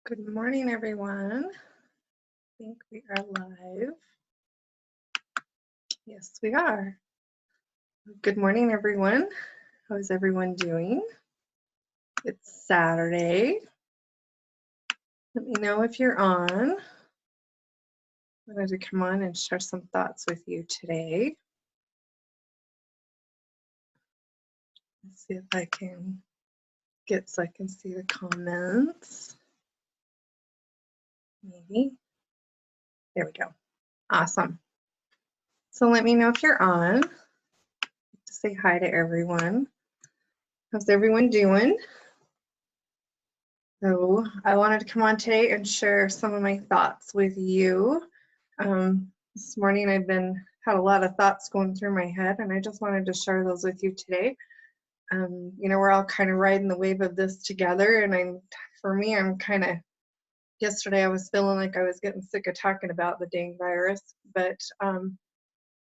Good morning, everyone. I think we are live. Yes, we are. Good morning, everyone. How is everyone doing? It's Saturday. Let me know if you're on. I wanted to come on and share some thoughts with you today. Let's see if I can get so I can see the comments. Maybe. There we go. Awesome. So let me know if you're on. Say hi to everyone. How's everyone doing? So I wanted to come on today and share some of my thoughts with you. This morning I've had a lot of thoughts going through my head, and I just wanted to share those with you today. We're all kind of riding the wave of this together, and yesterday I was feeling like I was getting sick of talking about the dang virus, but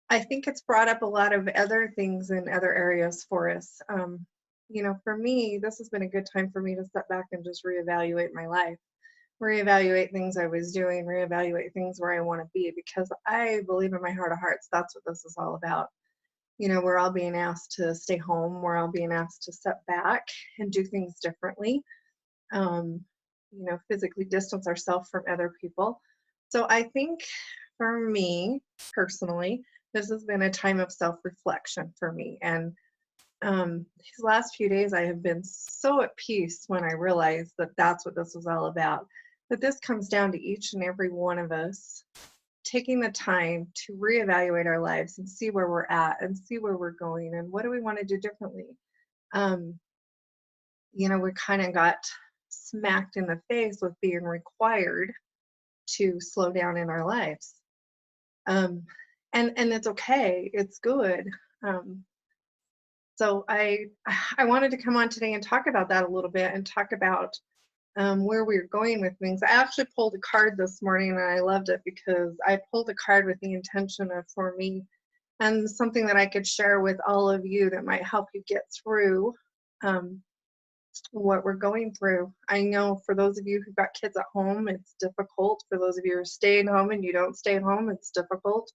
I think it's brought up a lot of other things in other areas for us. For me, this has been a good time for me to step back and just reevaluate my life, reevaluate things I was doing, reevaluate things where I want to be, because I believe in my heart of hearts, that's what this is all about. We're all being asked to stay home. We're all being asked to step back and do things differently, physically distance ourselves from other people. So I think for me personally, this has been a time of self-reflection for me. And these last few days, I have been so at peace when I realized that that's what this was all about. But this comes down to each and every one of us taking the time to reevaluate our lives and see where we're at and see where we're going and what do we want to do differently. We kind of got smacked in the face with being required to slow down in our lives. And it's okay. It's good. So I wanted to come on today and talk about that a little bit and talk about where we're going with things. I actually pulled a card this morning and I loved it because I pulled a card with the intention of for me and something that I could share with all of you that might help you get through what we're going through. I know for those of you who've got kids at home, it's difficult. For those of you who are staying home and you don't stay at home, it's difficult.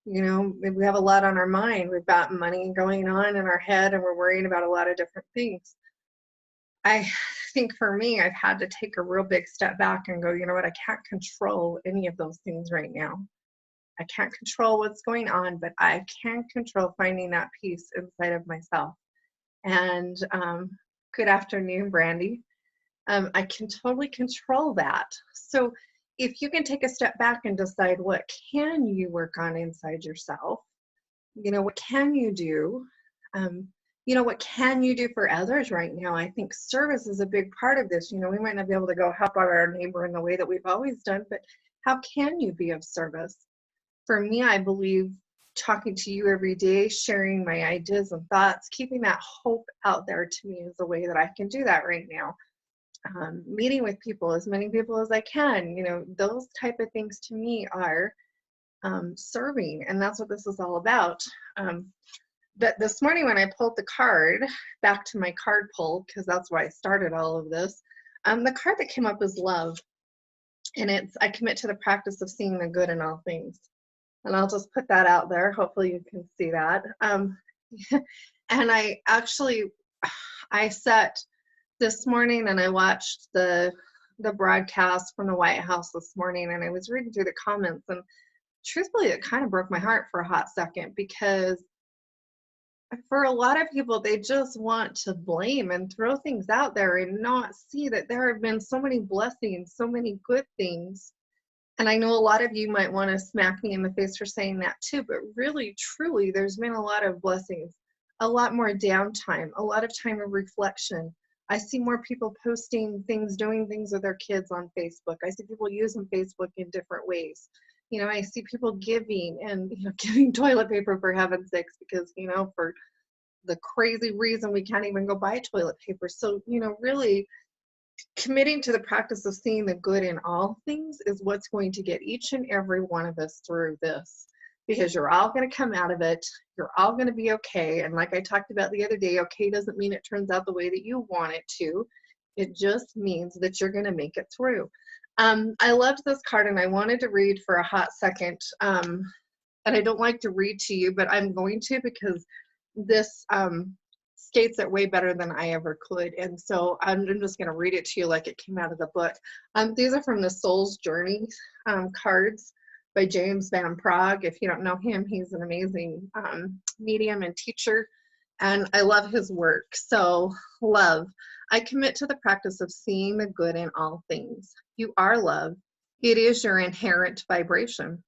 We have a lot on our mind. We've got money going on in our head and we're worrying about a lot of different things. I think for me, I've had to take a real big step back and go, you know what, I can't control any of those things right now. I can't control what's going on, but I can control finding that peace inside of myself. And good afternoon, Brandy. I can totally control that. So if you can take a step back and decide what can you work on inside yourself, what can you do? What can you do for others right now? I think service is a big part of this. We might not be able to go help out our neighbor in the way that we've always done, but how can you be of service? For me, I believe talking to you every day, sharing my ideas and thoughts, keeping that hope out there to me is a way that I can do that right now. Meeting with people, as many people as I can, those type of things to me are serving, and that's what this is all about. But this morning when I pulled the card, back to my card pull, because that's why I started all of this, the card that came up is love. And it's, I commit to the practice of seeing the good in all things. And I'll just put that out there. Hopefully you can see that. And I sat this morning and I watched the broadcast from the White House this morning, and I was reading through the comments, and truthfully, it kind of broke my heart for a hot second, because for a lot of people, they just want to blame and throw things out there and not see that there have been so many blessings, so many good things. And I know a lot of you might want to smack me in the face for saying that too, but really, truly, there's been a lot of blessings, a lot more downtime, a lot of time of reflection. I see more people posting things, doing things with their kids on Facebook. I see people using Facebook in different ways. I see people giving and giving toilet paper, for heaven's sakes, because for the crazy reason we can't even go buy toilet paper. So really committing to the practice of seeing the good in all things is what's going to get each and every one of us through this, because you're all going to come out of it. You're all going to be okay. And like I talked about the other day, okay doesn't mean it turns out the way that you want it to. It just means that you're going to make it through. I loved this card and I wanted to read for a hot second. And I don't like to read to you, but I'm going to because this states it way better than I ever could. And so I'm just going to read it to you like it came out of the book. These are from the Soul's Journey cards by James Van Prague. If you don't know him, he's an amazing medium and teacher, and I love his work. So, love. I commit to the practice of seeing the good in all things. You are love. It is your inherent vibration.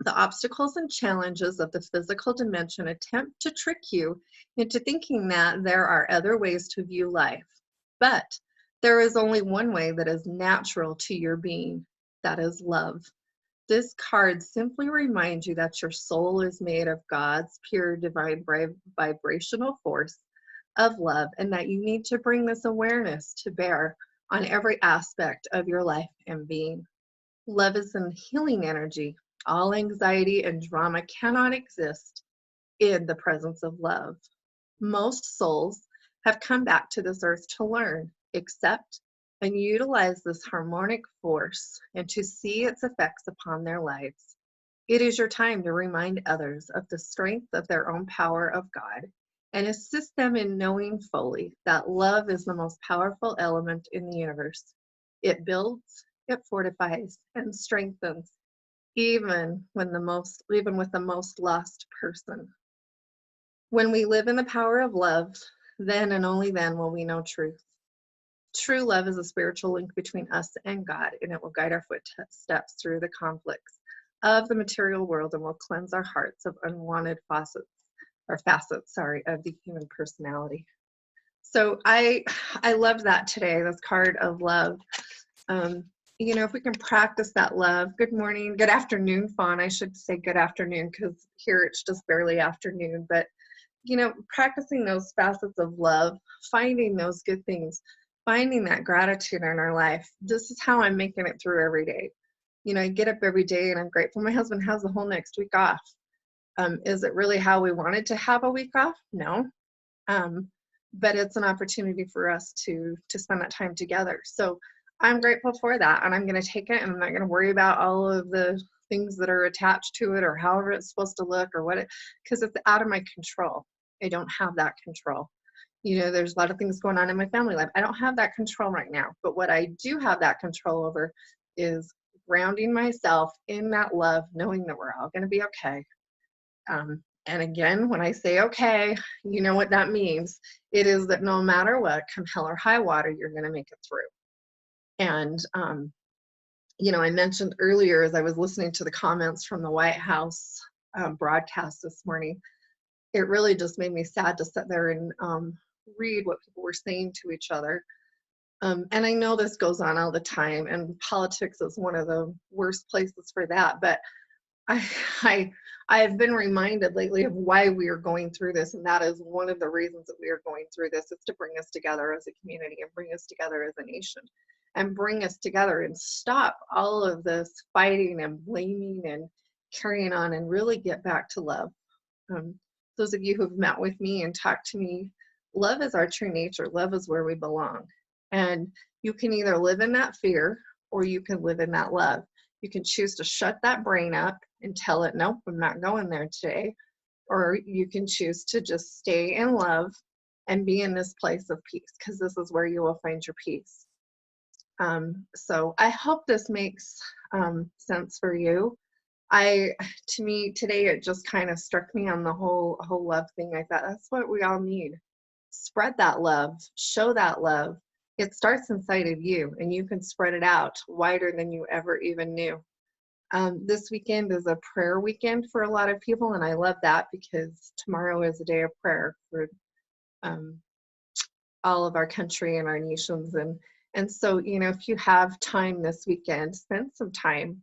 The obstacles and challenges of the physical dimension attempt to trick you into thinking that there are other ways to view life. But there is only one way that is natural to your being. That is love. This card simply reminds you that your soul is made of God's pure divine vibrational force of love, and that you need to bring this awareness to bear on every aspect of your life and being. Love is a healing energy. All anxiety and drama cannot exist in the presence of love. Most souls have come back to this earth to learn, accept, and utilize this harmonic force and to see its effects upon their lives. It is your time to remind others of the strength of their own power of God and assist them in knowing fully that love is the most powerful element in the universe. It builds, it fortifies, and strengthens, even with the most lost person. When we live in the power of love, then and only then will we know truth. True love is a spiritual link between us and God, and it will guide our footsteps through the conflicts of the material world and will cleanse our hearts of unwanted facets of the human personality. So I loved that today, this card of love. If we can practice that love. Good morning, good afternoon, Fawn. I should say good afternoon because here it's just barely afternoon. But, practicing those facets of love, finding those good things, finding that gratitude in our life. This is how I'm making it through every day. I get up every day and I'm grateful. My husband has the whole next week off. Is it really how we wanted to have a week off? No. But it's an opportunity for us to spend that time together. So I'm grateful for that, and I'm going to take it, and I'm not going to worry about all of the things that are attached to it or however it's supposed to look or because it's out of my control. I don't have that control. There's a lot of things going on in my family life. I don't have that control right now, but what I do have that control over is grounding myself in that love, knowing that we're all going to be okay. And again, when I say okay, you know what that means. It is that no matter what, come hell or high water, you're going to make it through. And, I mentioned earlier as I was listening to the comments from the White House broadcast this morning, it really just made me sad to sit there and read what people were saying to each other. And I know this goes on all the time, and politics is one of the worst places for that. But I've been reminded lately of why we are going through this, and that is one of the reasons that we are going through this is to bring us together as a community and bring us together as a nation and bring us together and stop all of this fighting and blaming and carrying on and really get back to love. Those of you who've met with me and talked to me, love is our true nature. Love is where we belong. And you can either live in that fear or you can live in that love. You can choose to shut that brain up and tell it, nope, I'm not going there today. Or you can choose to just stay in love and be in this place of peace, because this is where you will find your peace. So I hope this makes sense for you. To me today, it just kind of struck me on the whole love thing. I thought that's what we all need. Spread that love, show that love. It starts inside of you, and you can spread it out wider than you ever even knew. This weekend is a prayer weekend for a lot of people, and I love that because tomorrow is a day of prayer for all of our country and our nations. And so, if you have time this weekend, spend some time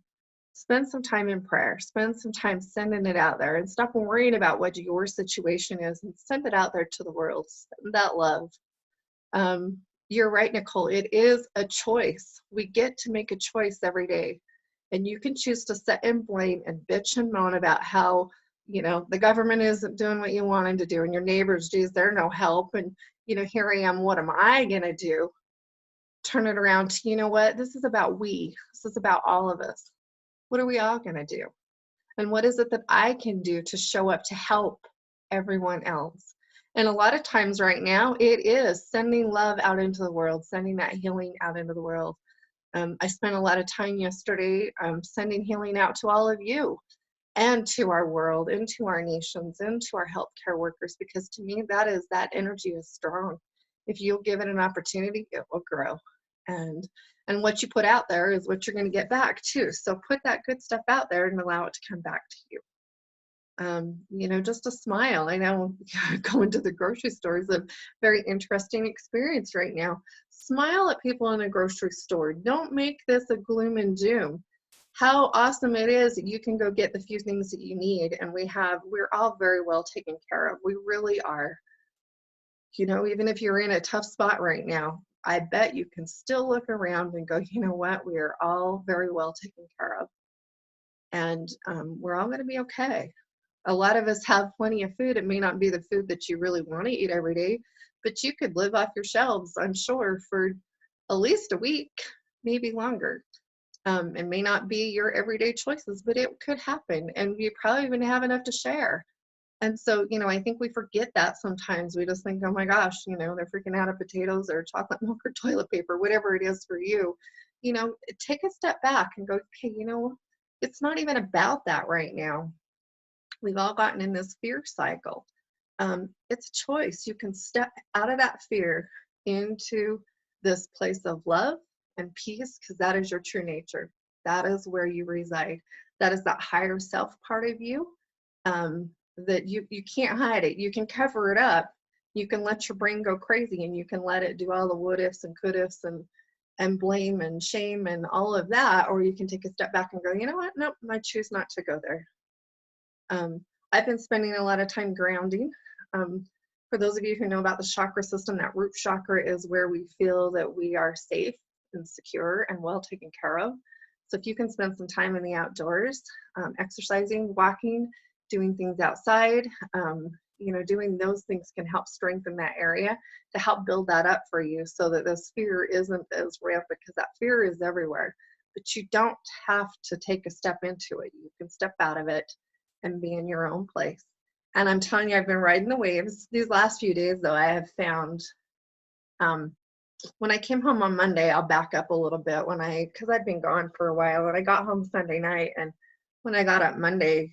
in prayer, spend some time sending it out there, and stop worrying about what your situation is and send it out there to the world. Send that love. You're right, Nicole. It is a choice. We get to make a choice every day. And you can choose to sit and blame and bitch and moan about how, the government isn't doing what you want them to do. And your neighbors, geez, they're no help. And, here I am. What am I going to do? turn it around to, you know what, this is about we. This is about all of us. What are we all going to do? And what is it that I can do to show up to help everyone else? And a lot of times right now, it is sending love out into the world, sending that healing out into the world. I spent a lot of time yesterday sending healing out to all of you and to our world, into our nations, into our healthcare workers, because to me, that energy is strong. If you'll give it an opportunity, it will grow. And what you put out there is what you're going to get back too. So put that good stuff out there and allow it to come back to you. You know, just a smile. I know going to the grocery store is a very interesting experience right now. Smile at people in a grocery store. Don't make this a gloom and doom. How awesome it is that you can go get the few things that you need, and we're all very well taken care of. We really are. You know, even if you're in a tough spot right now, I bet you can still look around and go, you know what, we are all very well taken care of. And we're all going to be okay. A lot of us have plenty of food. It may not be the food that you really want to eat every day, but you could live off your shelves, I'm sure, for at least a week, maybe longer. It may not be your everyday choices, but it could happen. And you probably even have enough to share. And so, you know, I think we forget that sometimes. We just think, oh my gosh, you know, they're freaking out of potatoes or chocolate milk or toilet paper, whatever it is for you. You know, take a step back and go, okay, you know, it's not even about that right now. We've all gotten in this fear cycle. It's a choice. You can step out of that fear into this place of love and peace, because that is your true nature. That is where you reside. That is that higher self part of you. That you can't hide it. You can cover it up. You can let your brain go crazy, and you can let it do all the what ifs and could ifs and blame and shame and all of that, or you can take a step back and go, you know what, nope, I choose not to go there. I've been spending a lot of time grounding. For those of you who know about the chakra system, that root chakra is where we feel that we are safe and secure and well taken care of. So if you can spend some time in the outdoors, exercising, walking, doing things outside, you know, doing those things can help strengthen that area to help build that up for you, so that this fear isn't as rampant, because that fear is everywhere. But you don't have to take a step into it. You can step out of it and be in your own place. And I'm telling you, I've been riding the waves these last few days, though. I have found, when I came home on Monday, I'll back up a little bit, because I'd been gone for a while, and I got home Sunday night, and when I got up Monday,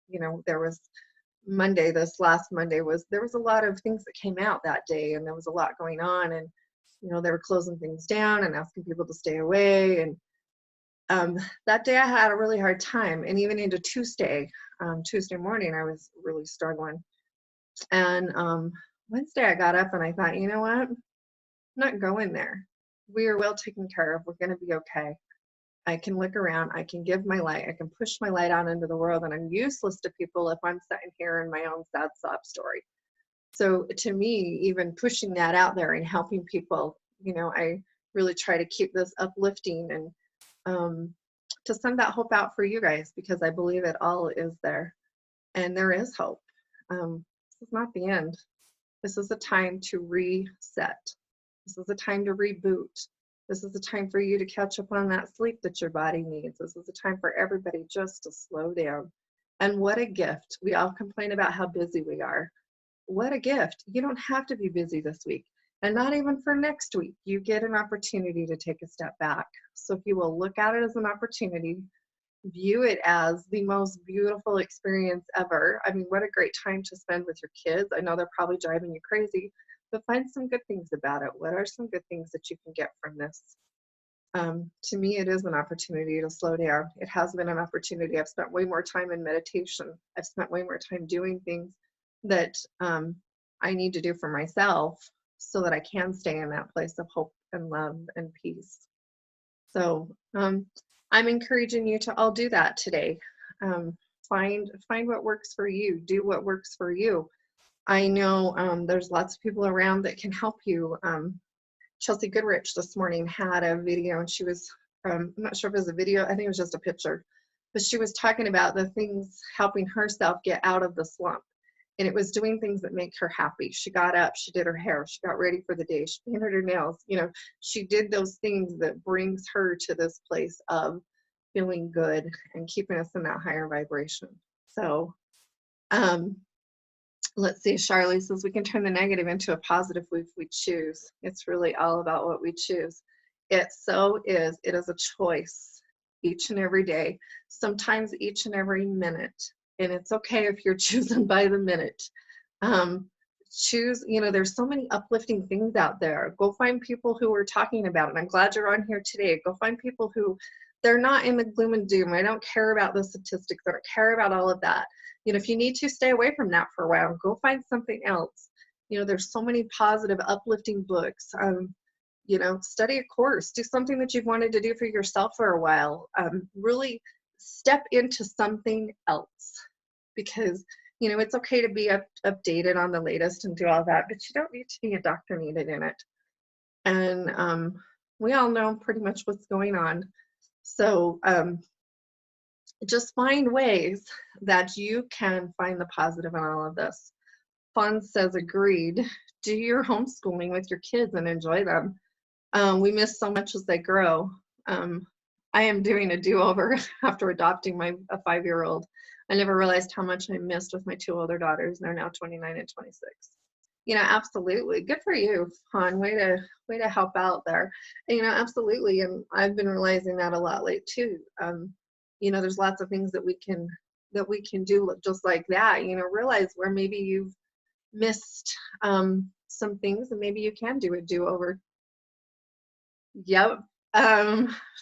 you know, this last Monday there was a lot of things that came out that day, and there was a lot going on, and, you know, they were closing things down and asking people to stay away. And that day I had a really hard time, and even into Tuesday morning, I was really struggling. And Wednesday I got up and I thought, you know what, I'm not going there. We are well taken care of. We're going to be okay. I can look around. I can give my light. I can push my light out into the world, and I'm useless to people if I'm sitting here in my own sad sob story. So to me, even pushing that out there and helping people, you know, I really try to keep this uplifting and to send that hope out for you guys, because I believe it all is there, and there is hope. This is not the end. This is a time to reset. This is a time to reboot. This is a time for you to catch up on that sleep that your body needs. This is a time for everybody just to slow down. And what a gift. We all complain about how busy we are. What a gift. You don't have to be busy this week, and not even for next week. You get an opportunity to take a step back. So if you will look at it as an opportunity, view it as the most beautiful experience ever. I mean, what a great time to spend with your kids. I know they're probably driving you crazy, but find some good things about it. What are some good things that you can get from this? To me, it is an opportunity to slow down. It has been an opportunity. I've spent way more time in meditation. I've spent way more time doing things that I need to do for myself, so that I can stay in that place of hope and love and peace. So I'm encouraging you to all do that today. Find what works for you. Do what works for you. I know there's lots of people around that can help you. Chelsea Goodrich this morning had a video, and she was, I'm not sure if it was a video, I think it was just a picture, but she was talking about the things helping herself get out of the slump. And it was doing things that make her happy. She got up, she did her hair, she got ready for the day, she painted her nails. You know, she did those things that brings her to this place of feeling good and keeping us in that higher vibration. So let's see, Charlie says we can turn the negative into a positive if we choose. It's really all about what we choose. It so is. It is a choice each and every day, sometimes each and every minute. And it's okay if you're choosing by the minute. Choose, you know, there's so many uplifting things out there. Go find people who are talking about it. I'm glad you're on here today. Go find people who they're not in the gloom and doom. I don't care about the statistics. I don't care about all of that. You know, if you need to stay away from that for a while, go find something else. You know, there's so many positive, uplifting books. You know, study a course, do something that you've wanted to do for yourself for a while. Really step into something else, because you know, it's okay to be updated on the latest and do all that, but you don't need to be indoctrinated in it. And we all know pretty much what's going on. So just find ways that you can find the positive in all of this. Fun says, agreed. Do your homeschooling with your kids and enjoy them. We miss so much as they grow. I am doing a do-over after adopting a 5-year-old. I never realized how much I missed with my 2 older daughters. They're now 29 and 26. You know, absolutely. Good for you, Han. Way to help out there. And, you know, absolutely. And I've been realizing that a lot late too. You know, there's lots of things that we can do just like that. You know, realize where maybe you've missed some things, and maybe you can do a do-over. Yep.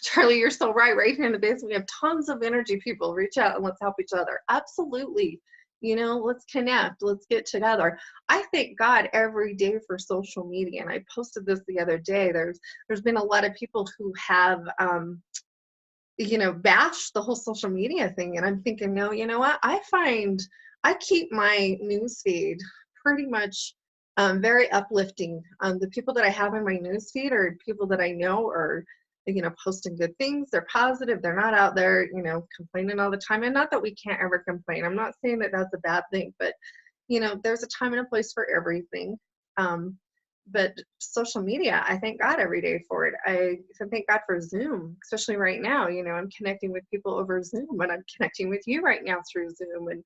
Charlie, you're so right. Right here in the basement, we have tons of energy people. Reach out and let's help each other. Absolutely. You know, let's connect. Let's get together. I thank God every day for social media. And I posted this the other day. There's been a lot of people who have you know, bashed the whole social media thing. And I'm thinking, no, you know what? I keep my news feed pretty much very uplifting. The people that I have in my newsfeed are people that I know are, you know, posting good things. They're positive. They're not out there, you know, complaining all the time. And not that we can't ever complain. I'm not saying that that's a bad thing, but, you know, there's a time and a place for everything. But social media, I thank God every day for it. I thank God for Zoom, especially right now. You know, I'm connecting with people over Zoom, and I'm connecting with you right now through Zoom.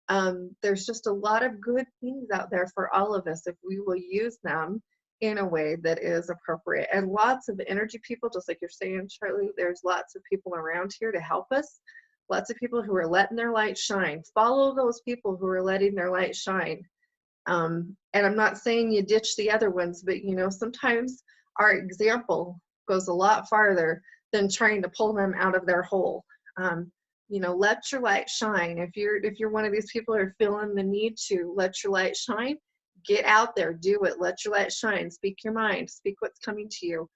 And there's just a lot of good things out there for all of us if we will use them in a way that is appropriate. And lots of energy people, just like you're saying, Charlie, there's lots of people around here to help us. Lots of people who are letting their light shine. Follow those people who are letting their light shine. And I'm not saying you ditch the other ones, but you know, sometimes our example goes a lot farther than trying to pull them out of their hole. You know, let your light shine. If you're one of these people who are feeling the need to let your light shine, get out there, do it. Let your light shine. Speak your mind. Speak what's coming to you.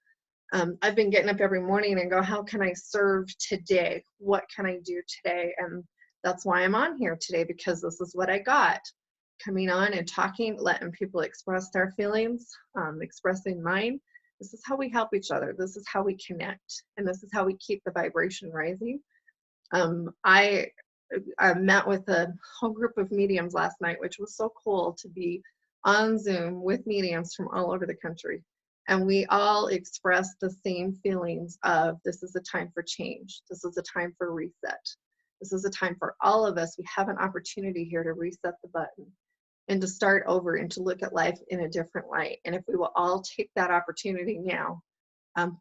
I've been getting up every morning and go, how can I serve today? What can I do today? And that's why I'm on here today, because this is what I got. Coming on and talking, letting people express their feelings, expressing mine. This is how we help each other. This is how we connect, and this is how we keep the vibration rising. I met with a whole group of mediums last night, which was so cool to be on Zoom with mediums from all over the country. And we all expressed the same feelings of, this is a time for change. This is a time for reset. This is a time for all of us. We have an opportunity here to reset the button and to start over and to look at life in a different light. And if we will all take that opportunity now,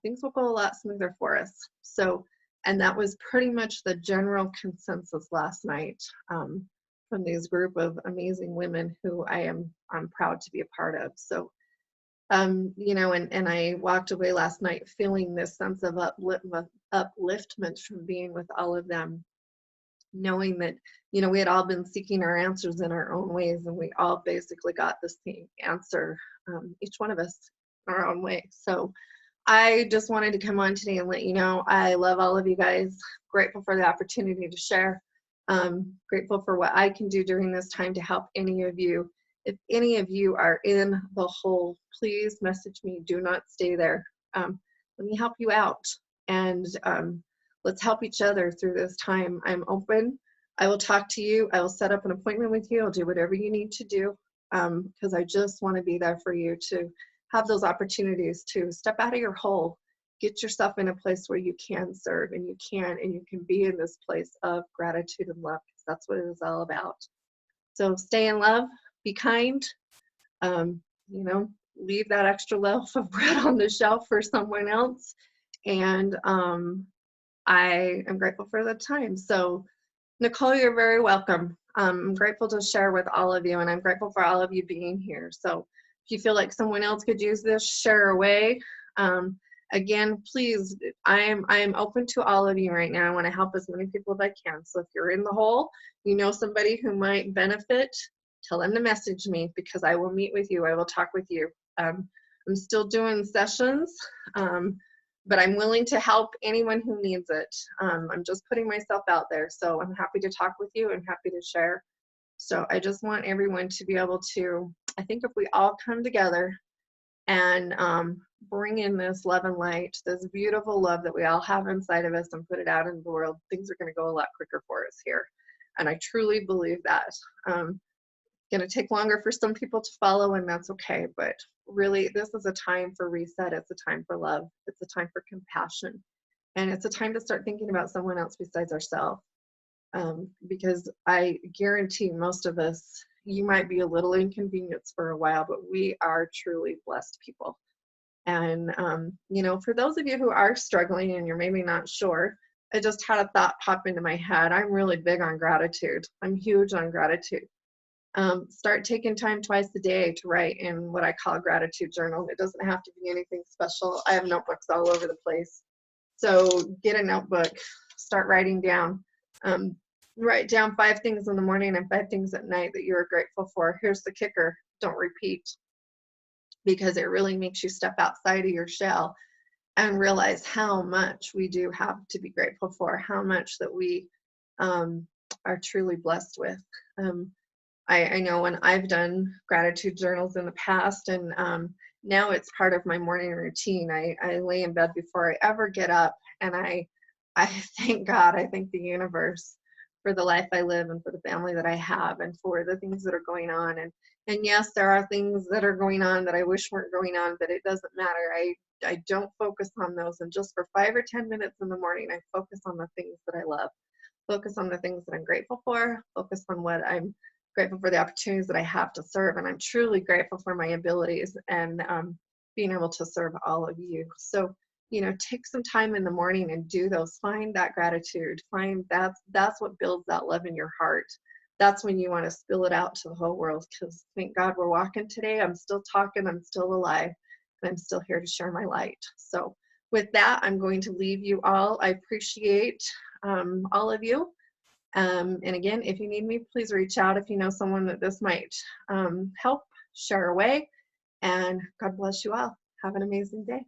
things will go a lot smoother for us. So, and that was pretty much the general consensus last night from this group of amazing women who I'm proud to be a part of. So, you know, and I walked away last night feeling this sense of upliftment from being with all of them, knowing that, you know, we had all been seeking our answers in our own ways, and we all basically got the same answer, each one of us in our own way. So I just wanted to come on today and let you know I love all of you guys. Grateful for the opportunity to share. Grateful for what I can do during this time to help any of you. If any of you are in the hole, please message me. Do not stay there. Let me help you out. And let's help each other through this time. I'm open. I will talk to you. I will set up an appointment with you. I'll do whatever you need to do, because I just want to be there for you to have those opportunities to step out of your hole, get yourself in a place where you can serve and you can be in this place of gratitude and love, because that's what it is all about. So stay in love, be kind, um, you know, leave that extra loaf of bread on the shelf for someone else. And I am grateful for the time. So Nicole, you're very welcome. I'm grateful to share with all of you, and I'm grateful for all of you being here. So if you feel like someone else could use this, share away. Again, please, I am open to all of you right now. I want to help as many people as I can. So if you're in the hole, you know somebody who might benefit, tell them to message me, because I will meet with you. I will talk with you. I'm still doing sessions, but I'm willing to help anyone who needs it. I'm just putting myself out there. So I'm happy to talk with you and happy to share. So I just want everyone to be able to, I think if we all come together and bring in this love and light, this beautiful love that we all have inside of us, and put it out in the world, things are going to go a lot quicker for us here. And I truly believe that. Going to take longer for some people to follow, and that's okay. But really, this is a time for reset. It's a time for love. It's a time for compassion. And it's a time to start thinking about someone else besides ourselves. Because I guarantee most of us, you might be a little inconvenienced for a while, but we are truly blessed people. And, you know, for those of you who are struggling and you're maybe not sure, I just had a thought pop into my head. I'm really big on gratitude. I'm huge on gratitude. Start taking time twice a day to write in what I call a gratitude journal. It doesn't have to be anything special. I have notebooks all over the place. So get a notebook, start writing down. Write down 5 things in the morning and 5 things at night that you're grateful for. Here's the kicker: don't repeat, because it really makes you step outside of your shell and realize how much we do have to be grateful for, how much that we are truly blessed with. I know when I've done gratitude journals in the past, and now it's part of my morning routine. I lay in bed before I ever get up, and I thank God, I thank the universe for the life I live and for the family that I have and for the things that are going on. And yes, there are things that are going on that I wish weren't going on, but it doesn't matter. I don't focus on those. And just for 5 or 10 minutes in the morning, I focus on the things that I love, focus on the things that I'm grateful for, focus on what I'm grateful for, the opportunities that I have to serve. And I'm truly grateful for my abilities and being able to serve all of you. So, you know, take some time in the morning and do those. Find that gratitude. Find that's what builds that love in your heart. That's when you want to spill it out to the whole world, because thank God we're walking today. I'm still talking. I'm still alive. And I'm still here to share my light. So with that, I'm going to leave you all. I appreciate all of you. And again, if you need me, please reach out. If you know someone that this might help, share away. And God bless you all. Have an amazing day.